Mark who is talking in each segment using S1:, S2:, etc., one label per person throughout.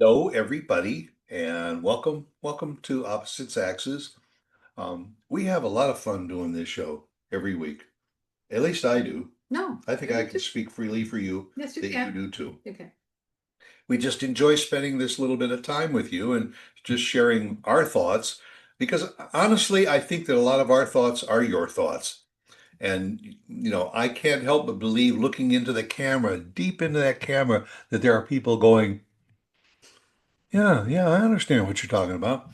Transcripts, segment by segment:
S1: Hello, everybody, and welcome to Opposite Saxes. We have a lot of fun doing this show every week. At least I do.
S2: No,
S1: I think
S2: I
S1: I
S2: do
S1: can
S2: too.
S1: speak freely for you
S2: Yes, you
S1: that you
S2: can.
S1: do too.
S2: You can.
S1: We just enjoy spending this little bit of time with you and just sharing our thoughts because honestly, I think that a lot of our thoughts are your thoughts. And, I can't help but believe looking into the camera, deep into that camera, that there are people going, yeah, yeah, I understand what you're talking about.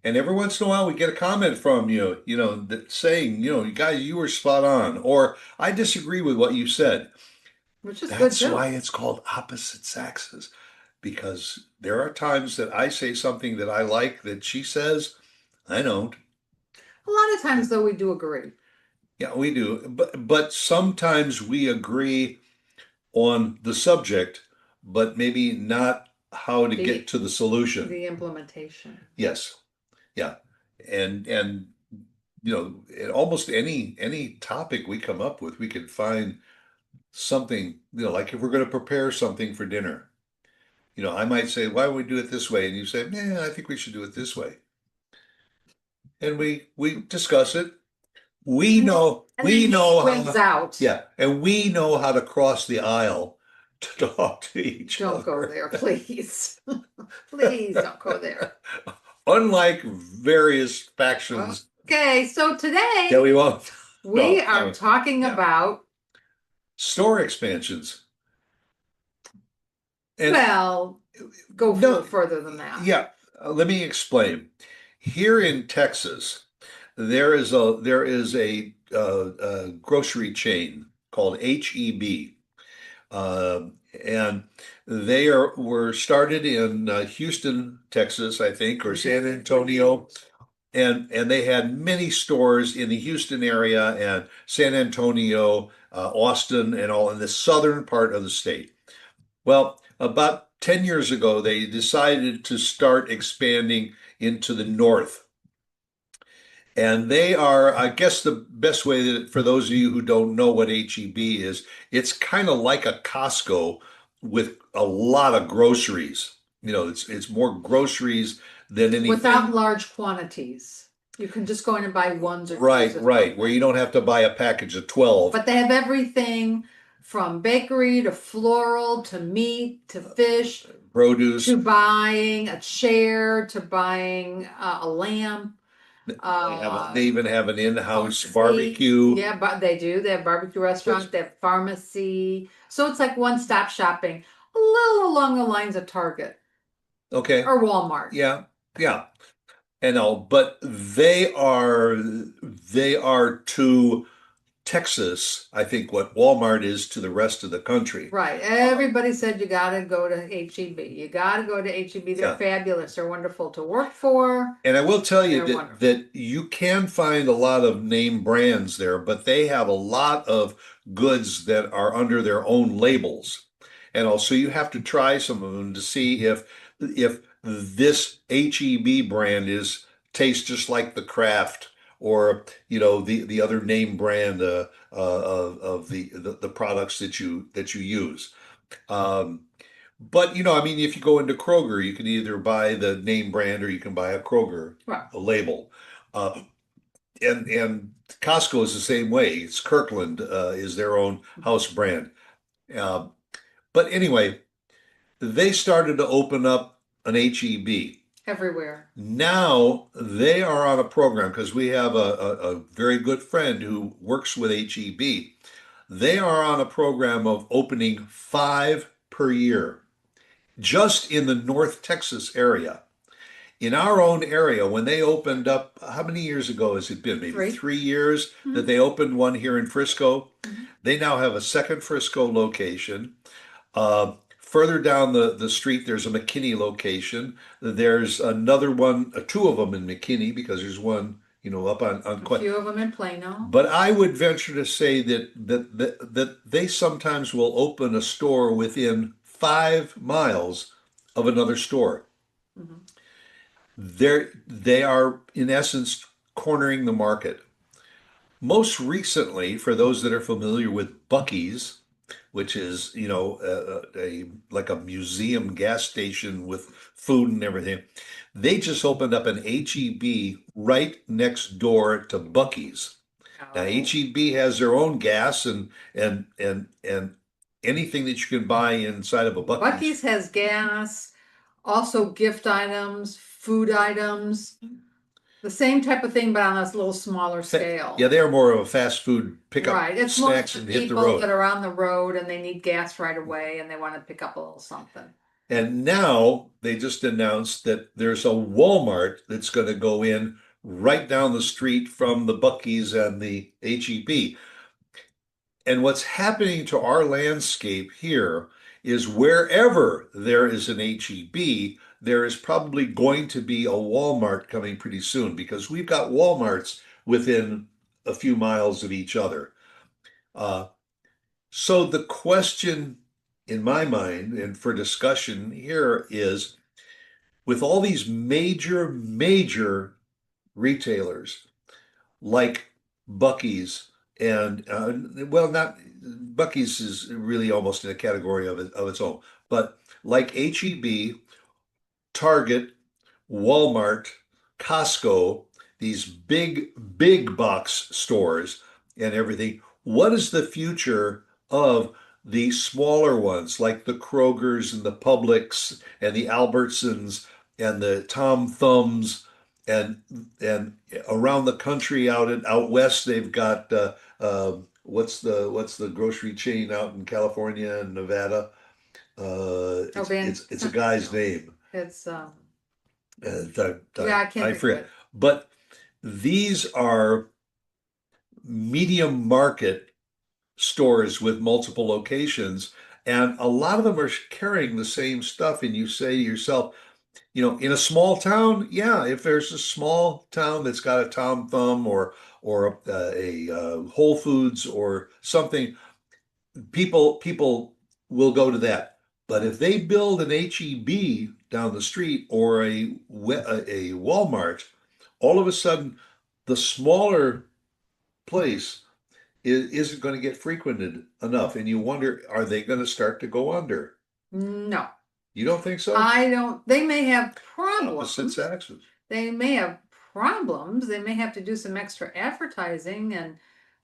S1: And every once in a while, we get a comment from you, that saying, you guys, you were spot on, or I disagree with what you said.
S2: Which is good
S1: That's
S2: too.
S1: why it's called opposite sexes, because there are times that I say something that I like that she says, I don't.
S2: A lot of times, though, we do agree.
S1: Yeah, we do. But sometimes we agree on the subject, but maybe not how to get
S2: The
S1: to the solution.
S2: the implementation.
S1: Yes. Yeah. And in almost any topic we come up with, we can find something, like if we're going to prepare something for dinner. I might say, why would we do it this way? And you say, yeah, I think we should do it this way. And we discuss it. We
S2: And then,
S1: know
S2: and
S1: we
S2: then
S1: know
S2: wins
S1: how,
S2: out.
S1: yeah, and we know how to cross the aisle to talk to each
S2: Don't go
S1: other.
S2: there, please. Please don't go there.
S1: Unlike various factions
S2: Okay, so
S1: that
S2: today
S1: we won't.
S2: we
S1: Well,
S2: are talking
S1: yeah,
S2: about,
S1: store expansions. And
S2: well, go a little
S1: no,
S2: further than that.
S1: yeah, let me explain. Here in Texas, there is a grocery chain called HEB, uh, and were started in Houston, Texas, I think, or San Antonio, and they had many stores in the Houston area and San Antonio, Austin, and all in the southern part of the state. Well, about 10 years ago, they decided to start expanding into the north. And they are, I guess the best way that, for those of you who don't know what HEB is, it's kind of like a Costco with a lot of groceries. It's more groceries than
S2: Without
S1: anything.
S2: large quantities. You can just go in and buy ones or twos
S1: Right,
S2: of
S1: right, where you
S2: something.
S1: don't have to buy a package of 12
S2: But they have everything from bakery to floral to meat to fish
S1: produce.
S2: to buying a chair to buying a lamb.
S1: They even have an in-house
S2: Pharmacy.
S1: barbecue.
S2: Yeah, but they do. They have barbecue
S1: That's
S2: restaurant. They have pharmacy. So it's like one-stop shopping, a little along the lines of Target
S1: okay.
S2: or Walmart.
S1: Yeah, yeah. And all, but they are to Texas, I think what Walmart is to the rest of the country.
S2: Right.
S1: Uh,
S2: Everybody said you got to go to HEB. You got to go to HEB. They're
S1: yeah.
S2: fabulous. They're wonderful to work for.
S1: And I will tell you
S2: They're wonderful.
S1: that you can find a lot of name brands there, but they have a lot of goods that are under their own labels. And also you have to try some of them to see if this HEB brand is tastes just like the Kraft or the other name brand of the products that you use. Um, but I mean, if you go into Kroger, you can either buy the name brand or you can buy a Kroger
S2: Right.
S1: label. Uh, and Costco is the same way. It's Kirkland is their own house brand. Uh, but anyway, they started to open up an HEB.
S2: Everywhere.
S1: Now they are on a program because we have a very good friend who works with HEB. They are on a program of opening five per year just in the North Texas area. In our own area, when they opened up, how many years ago has it been? Maybe
S2: Three.
S1: 3 years that
S2: Mm-hmm.
S1: they opened one here in Frisco.
S2: Mm-hmm.
S1: They now have a second Frisco location. Further down the street, there's a McKinney location. There's another one, two of them in McKinney because there's one, up on
S2: A
S1: Quint.
S2: few of them in Plano.
S1: But I would venture to say that they sometimes will open a store within 5 miles of another store.
S2: Mm-hmm.
S1: They are in essence cornering the market. Most recently, for those that are familiar with Buc-ee's, which is, a like a museum gas station with food and everything. They just opened up an HEB right next door to Bucky's. Now,
S2: Oh.
S1: HEB has their own gas and anything that you can buy inside of a Bucky's.
S2: Bucky's has gas, also gift items, food items, the same type of thing, but on a little smaller
S1: Yeah,
S2: scale.
S1: they are more of a fast food pick up
S2: Right. It's more
S1: snacks
S2: for
S1: and hit the
S2: people that
S1: road.
S2: are on the road and they need gas right away and they want to pick up a little something.
S1: And now they just announced that there's a Walmart that's going to go in right down the street from the Bucky's and the HEB. And what's happening to our landscape here is wherever there is an HEB, there is probably going to be a Walmart coming pretty soon because we've got Walmarts within a few miles of each other. Uh, so the question in my mind and for discussion here is with all these major retailers like Bucky's and well, not Bucky's is really almost in a category of its own, but like HEB, Target, Walmart, Costco, these big box stores and everything. What is the future of the smaller ones like the Krogers and the Publix and the Albertsons and the Tom Thumbs and and around the country out west they've got what's the grocery chain out in California and Nevada?
S2: Oh,
S1: It's a guy's
S2: no,
S1: name.
S2: it's
S1: I,
S2: yeah, I can't
S1: I
S2: think of
S1: forget.
S2: it.
S1: But these are medium market stores with multiple locations, and a lot of them are carrying the same stuff. And you say to yourself, in a small town, yeah, if there's a small town that's got a Tom Thumb or a Whole Foods or something, people will go to that. But if they build an HEB down the street or a Walmart, all of a sudden the smaller place isn't going to get frequented enough, and you wonder, are they going to start to go under?
S2: No,
S1: You don't think so?
S2: I don't. They may have
S1: Opposite
S2: problems.
S1: sexes.
S2: They may have problems. They may have to do some extra advertising and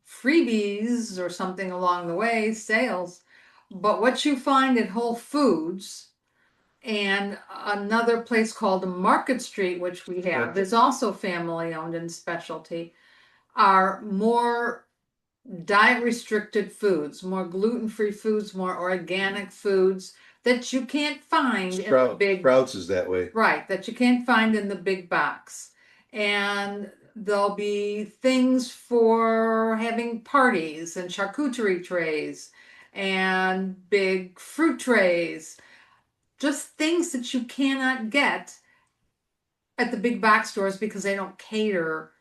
S2: freebies or something along the way, sales. But what you find at Whole Foods and another place called Market Street, which we have, is also family owned and specialty, are more diet restricted foods, more gluten free foods, more organic foods that you can't find in the big,
S1: Sprouts is that way.
S2: right, that you can't find in the big box. And there'll be things for having parties and charcuterie trays and big fruit trays, just things that you cannot get at the big box stores because they don't cater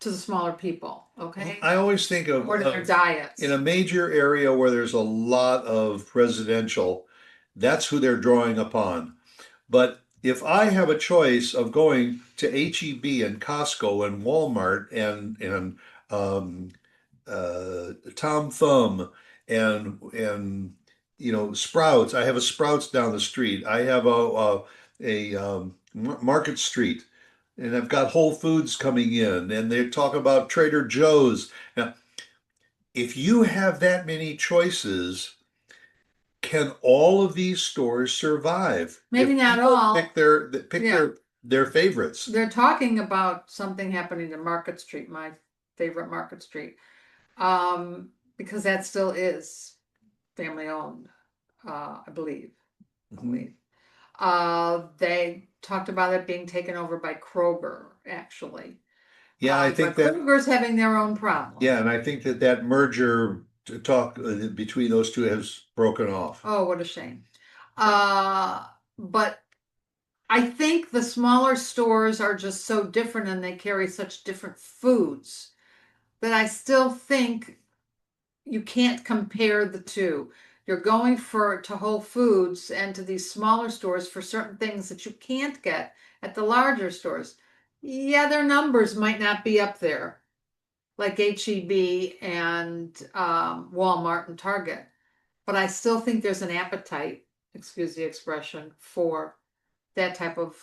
S2: to the smaller people, okay?
S1: I always think
S2: Or to their diets.
S1: in a major area where there's a lot of residential, that's who they're drawing upon. But if I have a choice of going to HEB and Costco and Walmart and Tom Thumb and Sprouts, I have a Sprouts down the street. I have a Market Street, and I've got Whole Foods coming in, and they talk about Trader Joe's. Now, if you have that many choices, can all of these stores survive?
S2: Maybe
S1: If
S2: not
S1: people
S2: all.
S1: pick
S2: Yeah.
S1: their favorites.
S2: They're talking about something happening to Market Street, my favorite Market Street, because that still is family owned, I believe. I
S1: Mhm.
S2: believe. They talked about it being taken over by Kroger, actually.
S1: Yeah, I
S2: But
S1: think that.
S2: Kroger's having their own problem.
S1: Yeah, and I think that merger talk between those two has broken off.
S2: Oh, what a shame. But I think the smaller stores are just so different and they carry such different foods that I still think you can't compare the two. You're going to Whole Foods and to these smaller stores for certain things that you can't get at the larger stores. Yeah, their numbers might not be up there like HEB and Walmart and Target, but I still think there's an appetite, excuse the expression, for that type of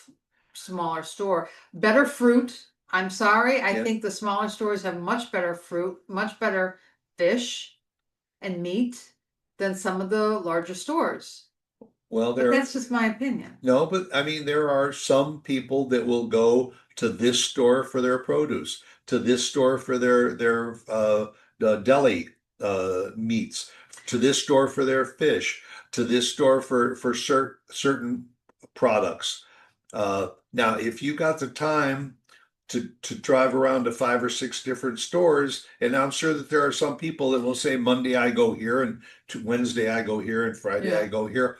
S2: smaller store. Better fruit. I'm sorry. I
S1: Yeah.
S2: think the smaller stores have much better fruit, much better fish and meat than some of the larger stores.
S1: Well,
S2: But
S1: there,
S2: that's just my opinion.
S1: no, but I mean, there are some people that will go to this store for their produce, to this store for their deli meats, to this store for their fish, to this store for certain products. Now, if you got the time to drive around to 5 or 6 different stores, and I'm sure that there are some people that will say Monday I go here, and Wednesday I go here, and Friday I
S2: Yeah.
S1: go here.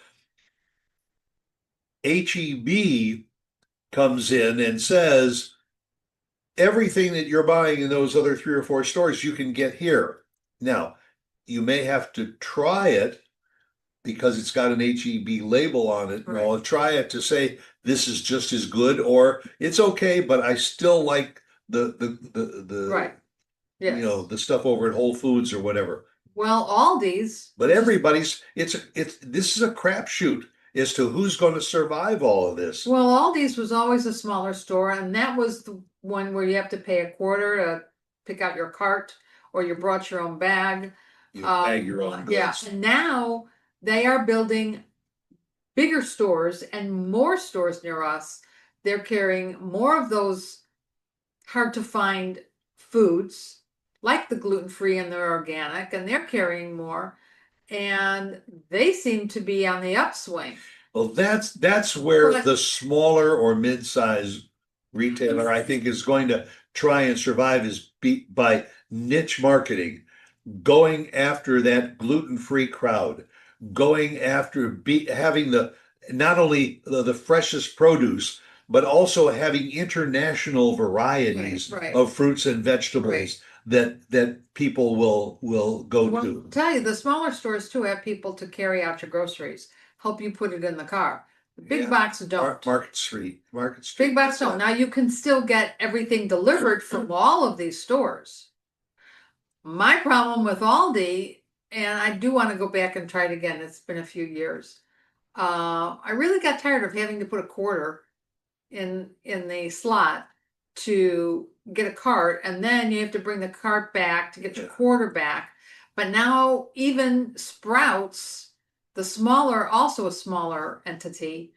S1: HEB comes in and says, everything that you're buying in those other 3 or 4 stores, you can get here. Now, you may have to try it because it's got an HEB label on it.
S2: Right.
S1: I'll try it to say this is just as good, or it's okay, but I still like the
S2: Right. Yes.
S1: the stuff over at Whole Foods or whatever.
S2: Well, Aldi's,
S1: But
S2: which is
S1: everybody's it's this is a crapshoot as to who's going to survive all of this.
S2: well, Aldi's was always a smaller store, and that was the one where you have to pay a quarter to pick out your cart, or you brought your own bag.
S1: You bag your own
S2: Yeah,
S1: goods.
S2: and now they are building bigger stores and more stores near us. They're carrying more of those hard to find foods, like the gluten-free and the organic, and they're carrying more, and they seem to be on the upswing.
S1: Well, that's where
S2: But
S1: the smaller or mid-size retailer, I think, is going to try and survive is by niche marketing, going after that gluten-free crowd, going after having the not only the freshest produce, but also having international varieties
S2: right.
S1: of fruits and vegetables
S2: Right.
S1: that people will go
S2: Well,
S1: to.
S2: tell you, the smaller stores too have people to carry out your groceries, help you put it in the car. The big
S1: Yeah.
S2: box don't.
S1: Market Street.
S2: Big box don't. Now you can still get everything delivered from all of these stores. My problem with Aldi, and I do want to go back and try it again. It's been a few years. I really got tired of having to put a quarter in the slot to get a cart, and then you have to bring the cart back to get your
S1: Yeah.
S2: quarter back. But now even Sprouts, the smaller, also a smaller entity,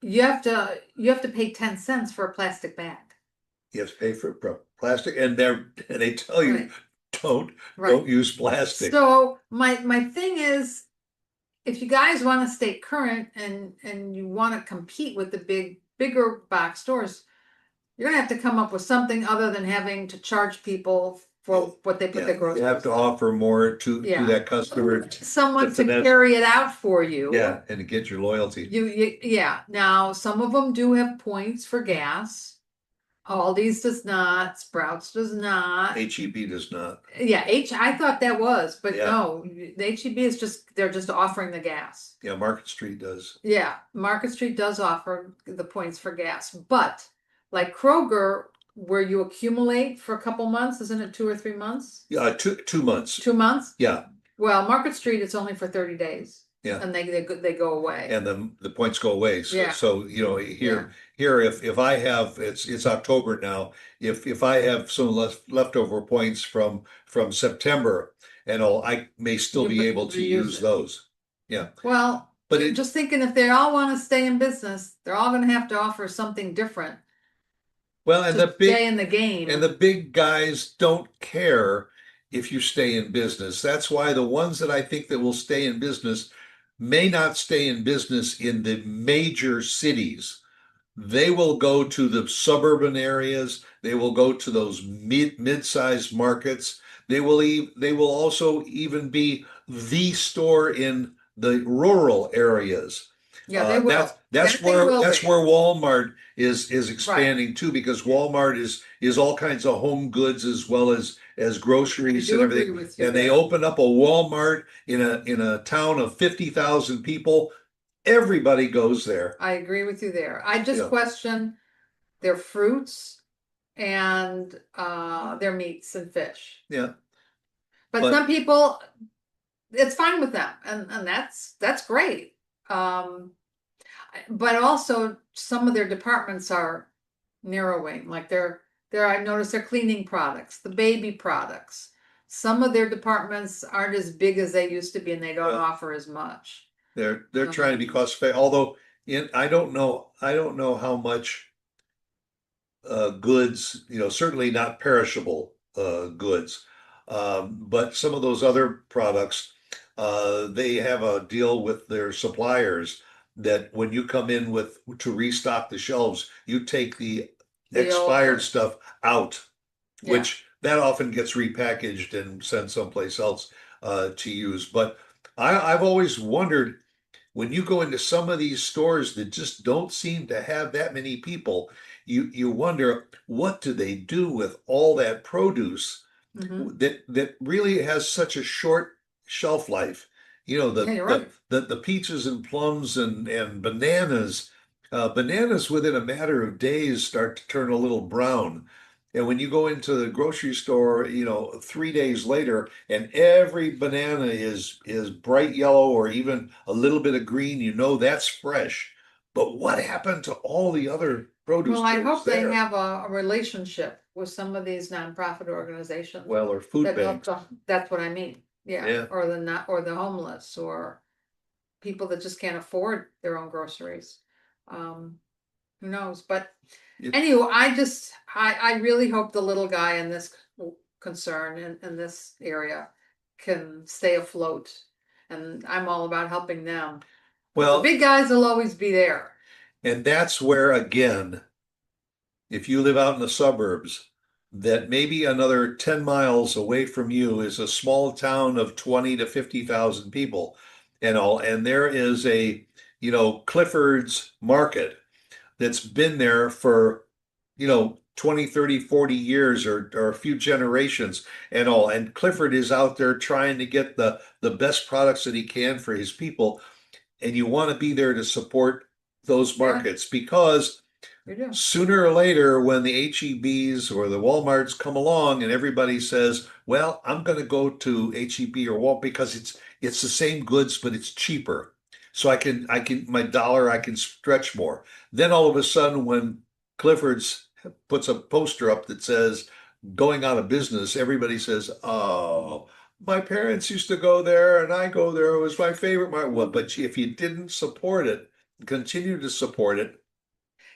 S2: you have to pay 10 cents for a plastic bag.
S1: You have to pay for plastic, and they tell you
S2: Right.
S1: don't
S2: Right.
S1: don't use plastic.
S2: So my thing is, if you guys want to stay current and you want to compete with the bigger box stores, you're gonna have to come up with something other than having to charge people for what they put
S1: Yeah,
S2: their
S1: you
S2: groceries
S1: have to
S2: in.
S1: offer more to
S2: Yeah.
S1: that customer
S2: Someone to
S1: finesse.
S2: carry it out for you.
S1: Yeah, and to get your loyalty.
S2: Yeah. Now, some of them do have points for gas. Aldi's does not. Sprouts does not.
S1: HEB does not.
S2: Yeah, I thought that was, but
S1: Yeah.
S2: no, the HEB is they're just offering the gas.
S1: Yeah, Market Street does.
S2: Yeah, Market Street does offer the points for gas, but like Kroger, where you accumulate for a couple months, isn't it 2 or 3 months?
S1: Yeah, 2 months.
S2: 2 months?
S1: Yeah,
S2: Well, Market Street, it's only for 30 days.
S1: Yeah.
S2: And they go away.
S1: and the points go away. So,
S2: Yeah.
S1: so here if I have it's October now. If I have some leftover points from September and all, I may still
S2: You
S1: be
S2: could
S1: able to
S2: reuse
S1: use
S2: it.
S1: those. Yeah,
S2: Well,
S1: but
S2: I'm just thinking if they all want to stay in business, they're all going to have to offer something different
S1: well, and
S2: to
S1: the big
S2: stay in the game.
S1: and the big guys don't care if you stay in business. That's why the ones that I think that will stay in business may not stay in business in the major cities. They will go to the suburban areas. They will go to those mid-sized markets. They will also even be the store in the rural areas.
S2: Yeah, they will.
S1: That's
S2: That they will
S1: that's
S2: be.
S1: where Walmart is expanding too, because Walmart is all kinds of home goods as well as groceries
S2: I do
S1: and
S2: agree
S1: everything.
S2: with you
S1: And they
S2: there.
S1: open up a Walmart in a town of 50,000 people. Everybody goes there.
S2: I agree with you there. I just
S1: Yeah.
S2: question their fruits and their meats and fish.
S1: Yeah.
S2: But
S1: But
S2: some people it's fine with them, and that's great. But also some of their departments are narrowing, like I noticed their cleaning products, the baby products. Some of their departments aren't as big as they used to be, and they don't
S1: Well,
S2: offer as much.
S1: they're trying to be cost effective. Although I don't know how much goods, certainly not perishable goods. But some of those other products, they have a deal with their suppliers that when you come in with to restock the shelves, you take the
S2: The
S1: expired
S2: older,
S1: stuff out,
S2: yeah.
S1: which that often gets repackaged and sent someplace else to use. But I've always wondered when you go into some of these stores that just don't seem to have that many people, you wonder what do they do with all that produce
S2: Hmm.
S1: that really has such a short shelf life.
S2: Yeah, you're right.
S1: The peaches and plums and bananas, bananas within a matter of days start to turn a little brown. And when you go into the grocery store, 3 days later, and every banana is bright yellow or even a little bit of green, that's fresh. But what happened to all the other produce
S2: Well, I
S1: that was
S2: hope they
S1: there?
S2: have a relationship with some of these nonprofit organizations
S1: Well, or food
S2: that help
S1: banks.
S2: them. That's what I mean. Yeah,
S1: Yeah.
S2: or the not or the homeless or people that just can't afford their own groceries. Um, who knows? But
S1: It,
S2: anyway, I really hope the little guy in this concern in this area can stay afloat. And I'm all about helping them because the
S1: well,
S2: big guys will always be there.
S1: and that's where, again, if you live out in the suburbs, that maybe another 10 miles away from you is a small town of 20 to 50,000 people and all. And there is Clifford's Market that's been there for, 20, 30, 40 years or a few generations and all. And Clifford is out there trying to get the best products that he can for his people. And you want to be there to support those
S2: Yeah,
S1: markets because
S2: you do.
S1: sooner or later, when the HEBs or the Walmarts come along and everybody says, "Well, I'm going to go to HEB or Walmart because it's the same goods, but it's cheaper, so I can my dollar I can stretch more." Then all of a sudden, when Clifford's puts a poster up that says "Going out of business," everybody says, "Oh." My parents used to go there, and I go there. It was my favorite. Well, but if you didn't support it, continue to support it.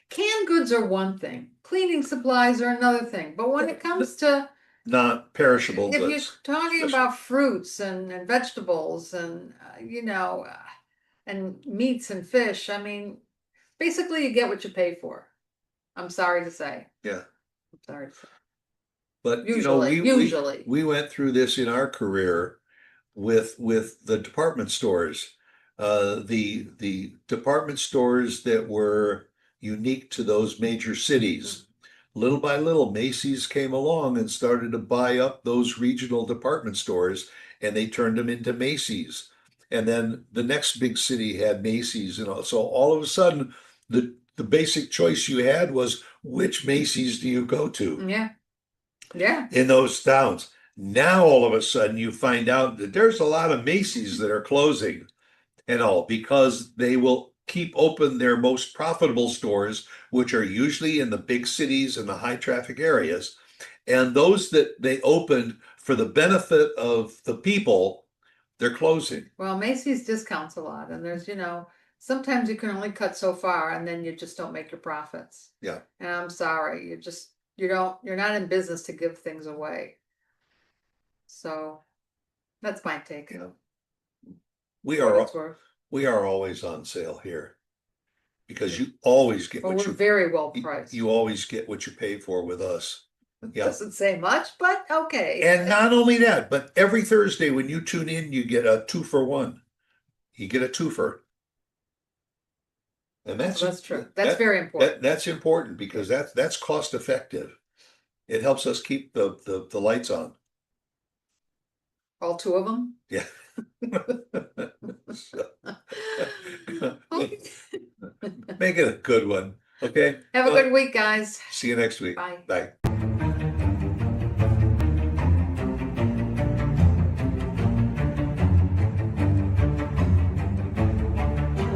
S2: Canned goods are one thing, cleaning supplies are another thing. But when it comes to
S1: Not perishable
S2: if you're
S1: goods.
S2: talking
S1: Especially,
S2: about fruits and vegetables and and meats and fish, I mean, basically you get what you pay for. I'm sorry to say.
S1: yeah.
S2: I'm sorry to say.
S1: But
S2: Usually, usually.
S1: we went through this in our career with the department stores. The department stores that were unique to those major cities. Little by little, Macy's came along and started to buy up those regional department stores, and they turned them into Macy's. And then the next big city had Macy's, so all of a sudden, the basic choice you had was which Macy's do you go to
S2: Yeah, yeah.
S1: in those towns. Now all of a sudden you find out that there's a lot of Macy's that are closing and all because they will keep open their most profitable stores, which are usually in the big cities and the high traffic areas. And those that they opened for the benefit of the people, they're closing.
S2: Well, Macy's discounts a lot, and sometimes you can only cut so far, and then you just don't make your profits.
S1: Yeah.
S2: And I'm sorry, you're not in business to give things away. So that's my take
S1: Yeah. We
S2: for what
S1: are
S2: it's worth.
S1: we are always on sale here because you always get
S2: Well,
S1: what
S2: we're very well
S1: you
S2: priced.
S1: you always get what you pay for with us.
S2: It
S1: Yeah.
S2: doesn't say much, but okay.
S1: And not only that, but every Thursday when you tune in, you get a 2 for 1. You get a twofer. And
S2: So that's true. That's very important.
S1: that's important because that's cost effective. It helps us keep the lights on.
S2: All two of them.
S1: Yeah. So,
S2: Okay.
S1: make it a good one. Okay.
S2: Have a
S1: Well,
S2: good week, guys.
S1: see you next week.
S2: Bye.
S1: Bye.